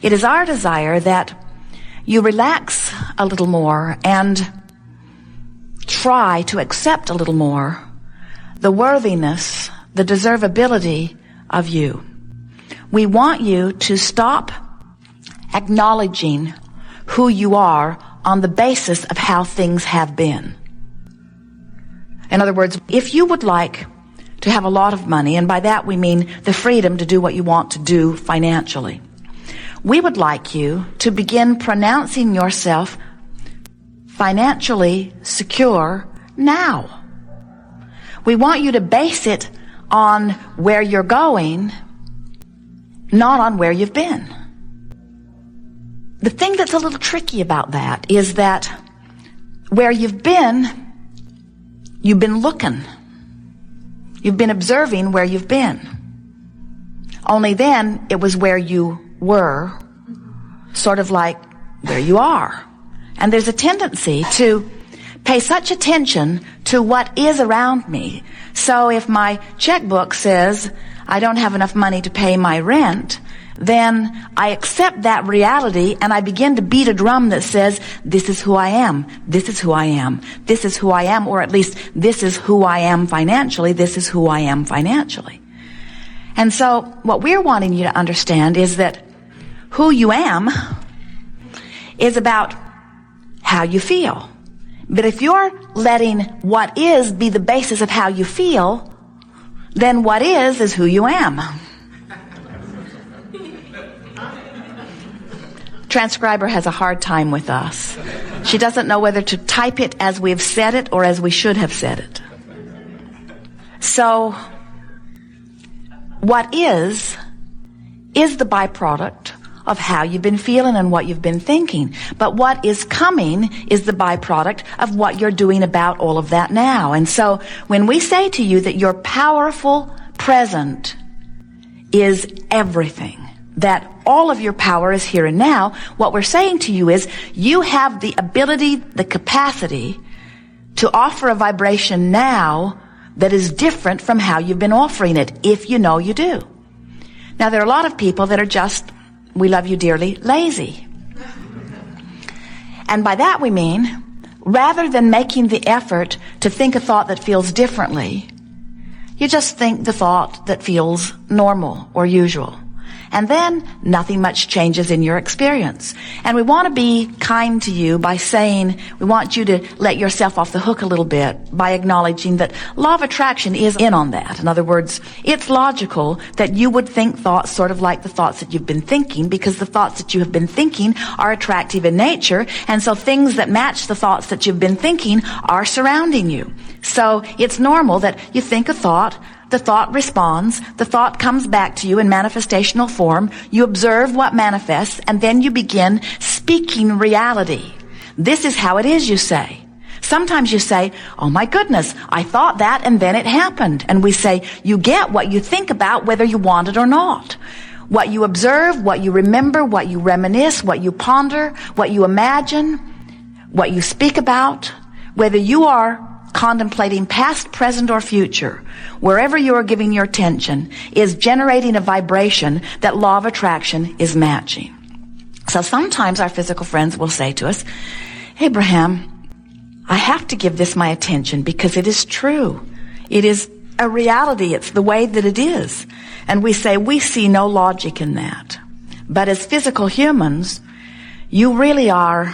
It is our desire that you relax a little more and try to accept a little more the worthiness, the deservability of you. We want you to stop acknowledging who you are on the basis of how things have been. In other words, if you would like to have a lot of money, and by that we mean the freedom to do what you want to do financially, we would like you to begin pronouncing yourself financially secure now. We want you to base it on where you're going, not on where you've been. The thing that's a little tricky about that is that where you've been looking. You've been observing where you've been. Only then it was where you were, sort of like where you are. And there's a tendency to pay such attention to what is around me. So if my checkbook says I don't have enough money to pay my rent, then I accept that reality and I begin to beat a drum that says, this is who I am, this is who I am, this is who I am, or at least this is who I am financially, this is who I am financially. And so what we're wanting you to understand is that who you am is about how you feel. But if you're letting what is be the basis of how you feel, then what is who you am. Transcriber has a hard time with us. She doesn't know whether to type it as we've said it or as we should have said it. So, what is the byproduct of how you've been feeling and what you've been thinking. But what is coming is the byproduct of what you're doing about all of that now. And so when we say to you that your powerful present is everything, that all of your power is here and now, what we're saying to you is you have the ability, the capacity to offer a vibration now that is different from how you've been offering it, if you know you do. Now, there are a lot of people that are just, we love you dearly, lazy. And by that we mean, rather than making the effort to think a thought that feels differently, you just think the thought that feels normal or usual. And then nothing much changes in your experience. And we want to be kind to you by saying, we want you to let yourself off the hook a little bit by acknowledging that law of attraction is in on that. In other words, it's logical that you would think thoughts sort of like the thoughts that you've been thinking, because the thoughts that you have been thinking are attractive in nature. And so things that match the thoughts that you've been thinking are surrounding you. So it's normal that you think a thought, the thought responds, the thought comes back to you in manifestational form, you observe what manifests, and then you begin speaking reality. This is how it is, you say. Sometimes you say, oh my goodness, I thought that and then it happened. And we say, you get what you think about whether you want it or not. What you observe, what you remember, what you reminisce, what you ponder, what you imagine, what you speak about, whether you are contemplating past, present, or future, wherever you are giving your attention, is generating a vibration that law of attraction is matching. So sometimes our physical friends will say to us, Abraham, I have to give this my attention because it is true. It is a reality. It's the way that it is. And we say, we see no logic in that. But as physical humans, you really are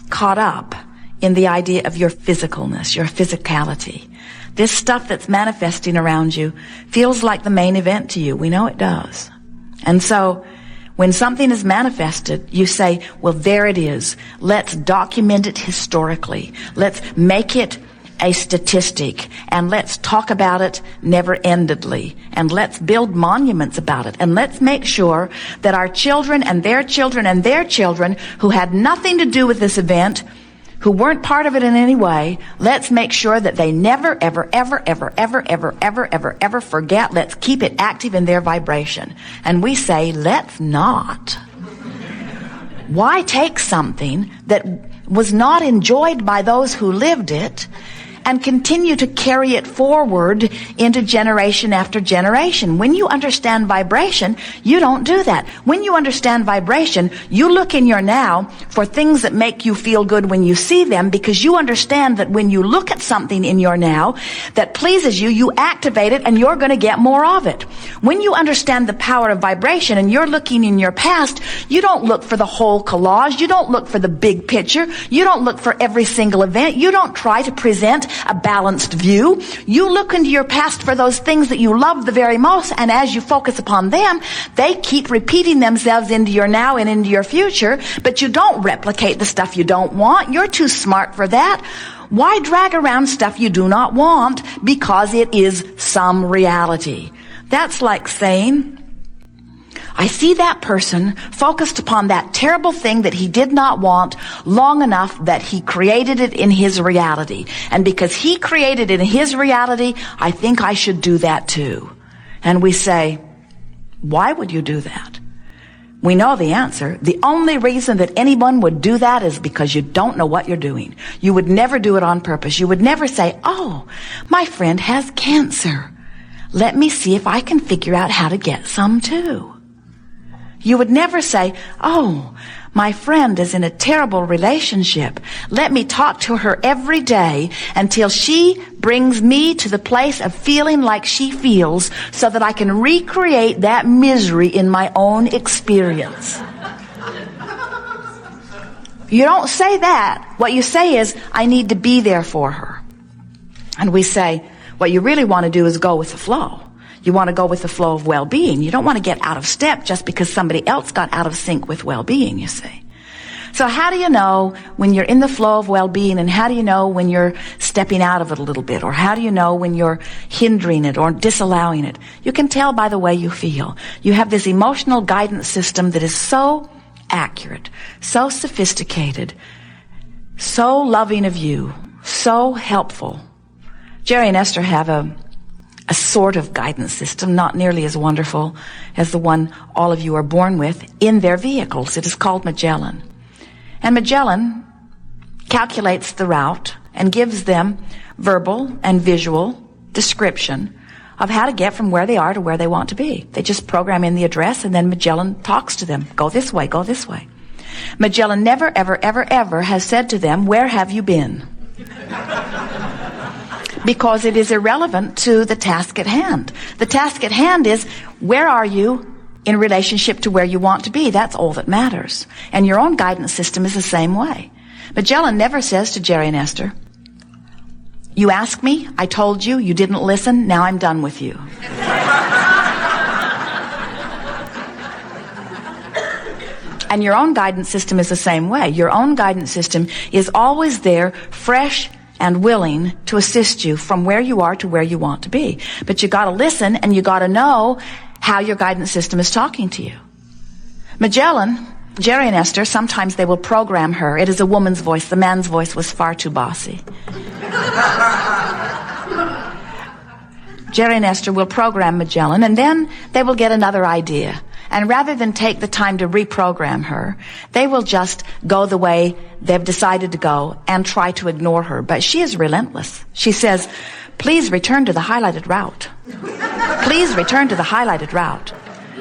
caught up in the idea of your physicalness, your physicality. This stuff that's manifesting around you feels like the main event to you. We know it does. And so when something is manifested, you say, well, there it is. Let's document it historically. Let's make it a statistic, and let's talk about it never-endedly, and let's build monuments about it, and let's make sure that our children and their children and their children who had nothing to do with this event, who weren't part of it in any way, let's make sure that they never, ever, ever, ever, ever, ever, ever, ever, ever forget. Let's keep it active in their vibration. And we say, let's not. Why take something that was not enjoyed by those who lived it and continue to carry it forward into generation after generation. When you understand vibration, you don't do that. When you understand vibration, you look in your now for things that make you feel good when you see them, because you understand that when you look at something in your now that pleases you, you activate it and you're going to get more of it. When you understand the power of vibration and you're looking in your past, you don't look for the whole collage. You don't look for the big picture. You don't look for every single event. You don't try to present a balanced view. You look into your past for those things that you love the very most, and as you focus upon them, they keep repeating themselves into your now and into your future, but you don't replicate the stuff you don't want. You're too smart for that. Why drag around stuff you do not want? Because it is some reality. That's like saying, I see that person focused upon that terrible thing that he did not want long enough that he created it in his reality. And because he created it in his reality, I think I should do that too. And we say, why would you do that? We know the answer. The only reason that anyone would do that is because you don't know what you're doing. You would never do it on purpose. You would never say, oh, my friend has cancer. Let me see if I can figure out how to get some too. You would never say, oh, my friend is in a terrible relationship. Let me talk to her every day until she brings me to the place of feeling like she feels so that I can recreate that misery in my own experience. You don't say that. What you say is, I need to be there for her. And we say, what you really want to do is go with the flow. You want to go with the flow of well-being. You don't want to get out of step just because somebody else got out of sync with well-being, you see. So how do you know when you're in the flow of well-being, and how do you know when you're stepping out of it a little bit? Or how do you know when you're hindering it or disallowing it? You can tell by the way you feel. You have this emotional guidance system that is so accurate, so sophisticated, so loving of you, so helpful. Jerry and Esther have a sort of guidance system, not nearly as wonderful as the one all of you are born with, in their vehicles. It is called Magellan. And Magellan calculates the route and gives them verbal and visual description of how to get from where they are to where they want to be. They just program in the address, and then Magellan talks to them. Go this way, go this way. Magellan never, ever, ever, ever has said to them, where have you been? Because it is irrelevant to the task at hand. The task at hand is, where are you in relationship to where you want to be? That's all that matters. And your own guidance system is the same way. Magellan never says to Jerry and Esther, you asked me, I told you, you didn't listen, now I'm done with you. And your own guidance system is the same way. Your own guidance system is always there, fresh and willing to assist you from where you are to where you want to be. But you got to listen, and you got to know how your guidance system is talking to you. Magellan, Jerry and Esther, sometimes they will program her. It is a woman's voice. The man's voice was far too bossy. Jerry and Esther will program Magellan, and then they will get another idea. And rather than take the time to reprogram her, they will just go the way they've decided to go and try to ignore her. But she is relentless. She says, please return to the highlighted route. Please return to the highlighted route.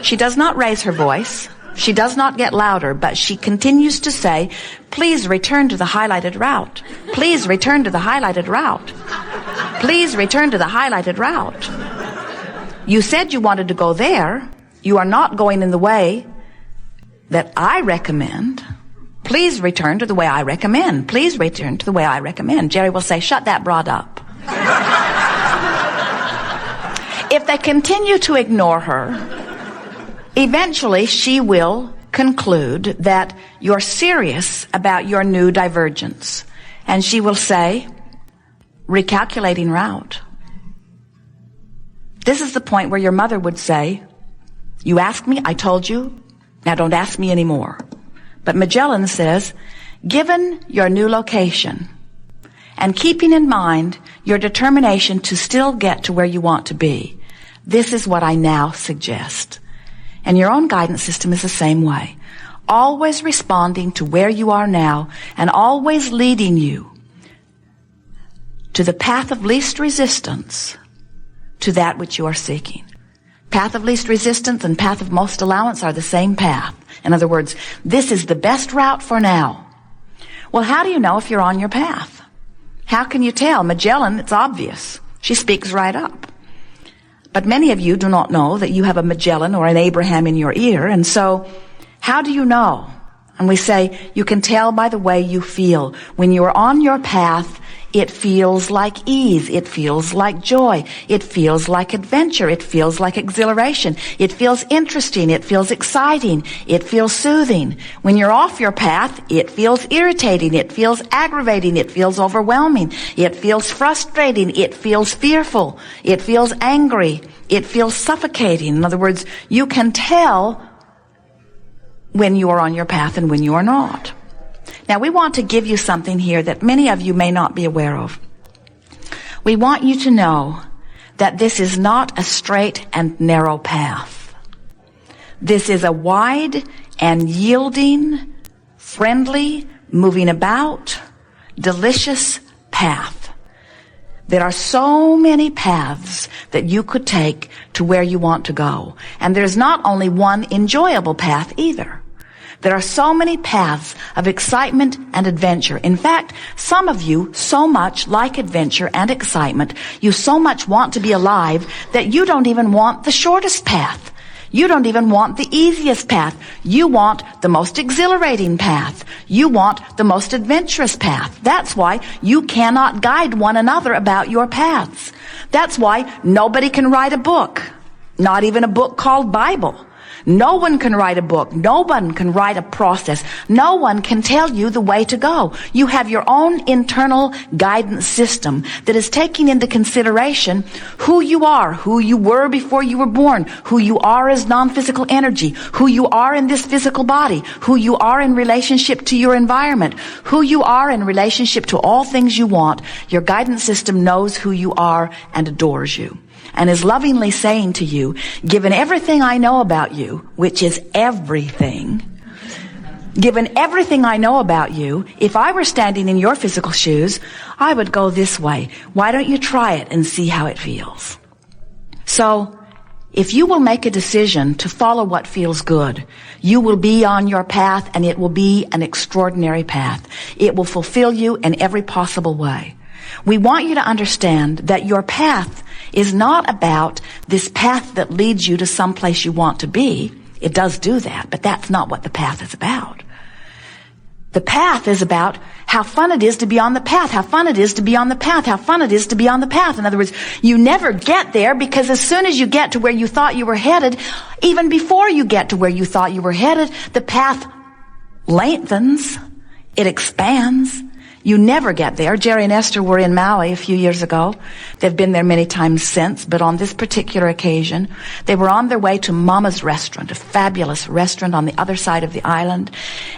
She does not raise her voice. She does not get louder, but she continues to say, please return to the highlighted route. Please return to the highlighted route. Please return to the highlighted route. You said you wanted to go there. You are not going in the way that I recommend. Please return to the way I recommend. Please return to the way I recommend. Jerry will say, shut that broad up. If they continue to ignore her, eventually she will conclude that you're serious about your new divergence. And she will say, recalculating route. This is the point where your mother would say, you asked me, I told you, now don't ask me anymore. But Magellan says, given your new location and keeping in mind your determination to still get to where you want to be, this is what I now suggest. And your own guidance system is the same way. Always responding to where you are now and always leading you to the path of least resistance to that which you are seeking. Path of least resistance and path of most allowance are the same path. In other words, this is the best route for now. Well, how do you know if you're on your path? How can you tell? Magellan, it's obvious. She speaks right up. But many of you do not know that you have a Magellan or an Abraham in your ear, and so how do you know? And we say, you can tell by the way you feel. When you're on your path, it feels like ease. It feels like joy. It feels like adventure. It feels like exhilaration. It feels interesting. It feels exciting. It feels soothing. When you're off your path, it feels irritating. It feels aggravating. It feels overwhelming. It feels frustrating. It feels fearful. It feels angry. It feels suffocating. In other words, you can tell when you are on your path and when you are not. Now, we want to give you something here that many of you may not be aware of. We want you to know that this is not a straight and narrow path. This is a wide and yielding, friendly, moving about, delicious path. There are so many paths that you could take to where you want to go. And there's not only one enjoyable path either. There are so many paths of excitement and adventure. In fact, some of you so much like adventure and excitement, you so much want to be alive that you don't even want the shortest path. You don't even want the easiest path. You want the most exhilarating path. You want the most adventurous path. That's why you cannot guide one another about your paths. That's why nobody can write a book, not even a book called Bible. No one can write a book. No one can write a process. No one can tell you the way to go. You have your own internal guidance system that is taking into consideration who you are, who you were before you were born, who you are as non-physical energy, who you are in this physical body, who you are in relationship to your environment, who you are in relationship to all things you want. Your guidance system knows who you are and adores you, and is lovingly saying to you, given everything I know about you, which is everything, given everything I know about you, if I were standing in your physical shoes, I would go this way. Why don't you try it and see how it feels? So, if you will make a decision to follow what feels good, you will be on your path, and it will be an extraordinary path. It will fulfill you in every possible way. We want you to understand that your path is not about this path that leads you to some place you want to be. It does do that, but that's not what the path is about. The path is about how fun it is to be on the path, how fun it is to be on the path, how fun it is to be on the path. In other words, you never get there, because as soon as you get to where you thought you were headed, even before you get to where you thought you were headed, the path lengthens, it expands. You never get there. Jerry and Esther were in Maui a few years ago. They've been there many times since, but on this particular occasion, they were on their way to Mama's restaurant, a fabulous restaurant on the other side of the island.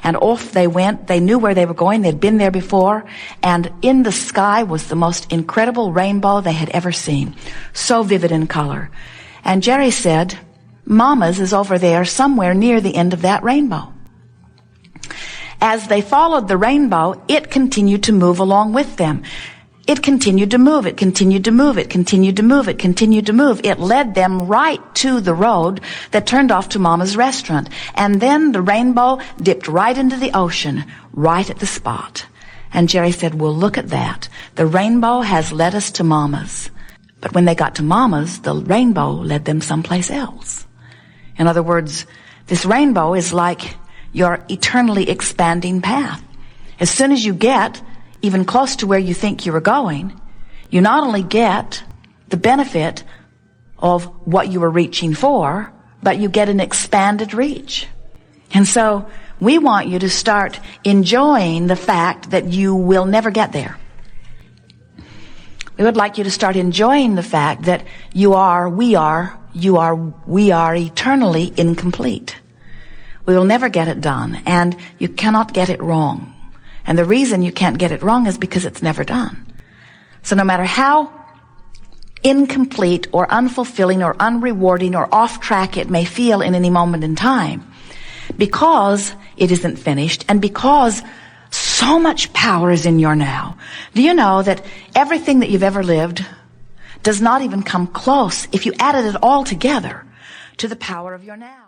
And off they went. They knew where they were going. They'd been there before. And in the sky was the most incredible rainbow they had ever seen. So vivid in color. And Jerry said, Mama's is over there somewhere near the end of that rainbow. As they followed the rainbow, it continued to move along with them. It continued to move, it continued to move, it continued to move, it continued to move. It led them right to the road that turned off to Mama's restaurant. And then the rainbow dipped right into the ocean, right at the spot. And Jerry said, well, look at that. The rainbow has led us to Mama's. But when they got to Mama's, the rainbow led them someplace else. In other words, this rainbow is like your eternally expanding path. As soon as you get even close to where you think you were going, you not only get the benefit of what you were reaching for, but you get an expanded reach. And so we want you to start enjoying the fact that you will never get there. We would like you to start enjoying the fact that we are eternally incomplete. We will never get it done, and you cannot get it wrong. And the reason you can't get it wrong is because it's never done. So no matter how incomplete or unfulfilling or unrewarding or off track it may feel in any moment in time, because it isn't finished, and because so So much power is in your now. Do you know that everything that you've ever lived does not even come close, if you added it all together, to the power of your now?